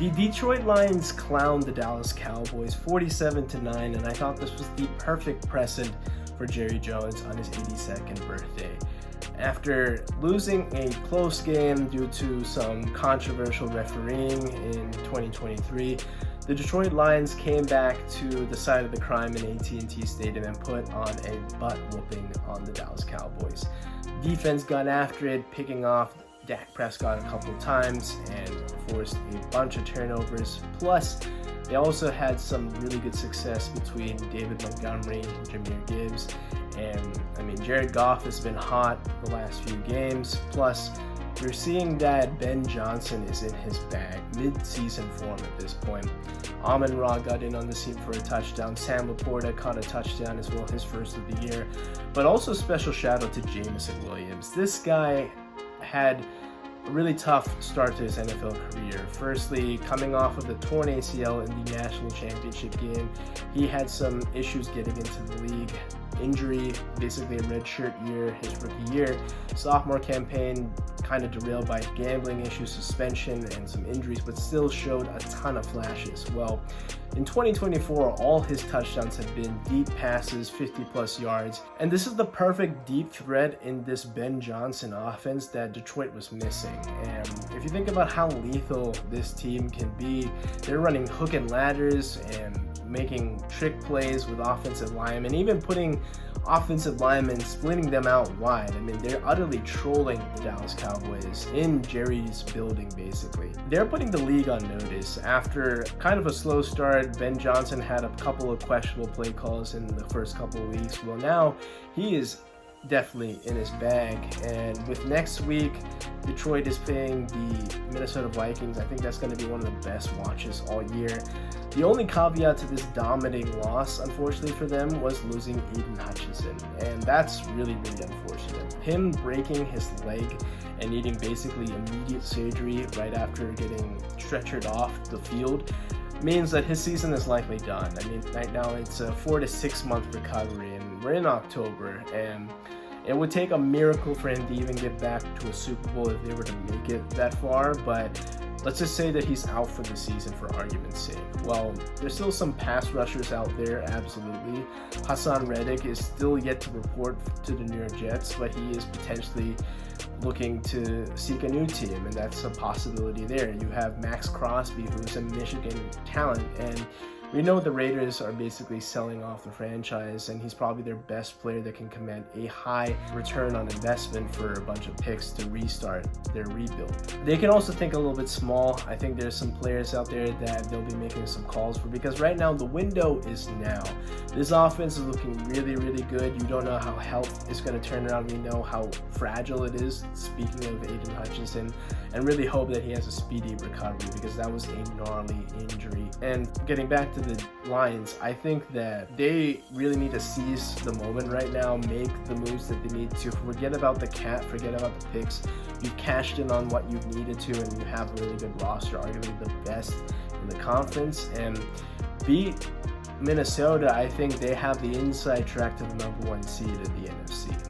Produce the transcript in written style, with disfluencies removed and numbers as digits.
The Detroit Lions clowned the Dallas Cowboys 47-9, and I thought this was the perfect present for Jerry Jones on his 82nd birthday. After losing a close game due to some controversial refereeing in 2023, the Detroit Lions came back to the side of the crime in AT&T Stadium and put on a butt-whooping on the Dallas Cowboys. Defense got after it, picking off Dak Prescott a couple of times and forced a bunch of turnovers. Plus, they also had some really good success between David Montgomery and Jahmyr Gibbs. And Jared Goff has been hot the last few games. Plus, we're seeing that Ben Johnson is in his bag, mid-season form at this point. Amon-Ra got in on the scene for a touchdown. Sam Laporta caught a touchdown as well, his first of the year. But also special shout out to Jameson Williams. This guy had a really tough start to his NFL career. Firstly, coming off of the torn ACL in the national championship game, he had some issues getting into the league. Injury, basically a redshirt year, his rookie year. Sophomore campaign kind of derailed by gambling issues, suspension, and some injuries, but still showed a ton of flashes. Well, in 2024, all his touchdowns have been deep passes, 50-plus yards, and this is the perfect deep threat in this Ben Johnson offense that Detroit was missing. And if you think about how lethal this team can be, they're running hook and ladders and making trick plays with offensive linemen, even putting offensive linemen, splitting them out wide. They're utterly trolling the Dallas Cowboys in Jerry's building, basically. They're putting the league on notice. After kind of a slow start, Ben Johnson had a couple of questionable play calls in the first couple of weeks. Well, now he is definitely in his bag, and with next week Detroit is playing the Minnesota Vikings. I think that's going to be one of the best watches all year. The only caveat to this dominating loss, unfortunately for them, was losing Aiden Hutchinson, and that's really unfortunate. Him breaking his leg and needing basically immediate surgery right after getting stretchered off the field means that his season is likely done. Right now it's a 4 to 6 month recovery, and we're in October, and it would take a miracle for him to even get back to a Super Bowl if they were to make it that far. But let's just say that he's out for the season for argument's sake. Well, there's still some pass rushers out there, absolutely. Hassan Reddick is still yet to report to the New York Jets, but he is potentially looking to seek a new team, and that's a possibility there. You have Max Crosby, who's a Michigan talent, and we know the Raiders are basically selling off the franchise, and he's probably their best player that can command a high return on investment for a bunch of picks to restart their rebuild. They can also think a little bit small. I think there's some players out there that they'll be making some calls for, because right now the window is now. This offense is looking really, really good. You don't know how health is going to turn around. We know how fragile it is, speaking of Aiden Hutchinson, and really hope that he has a speedy recovery, because that was a gnarly injury. And getting back to the Lions, I think that they really need to seize the moment right now, make the moves that they need to. Forget about the cap, forget about the picks. You've cashed in on what you've needed to, and you have a really good roster, arguably the best in the conference, and beat Minnesota. I think they have the inside track to the #1 seed in the NFC.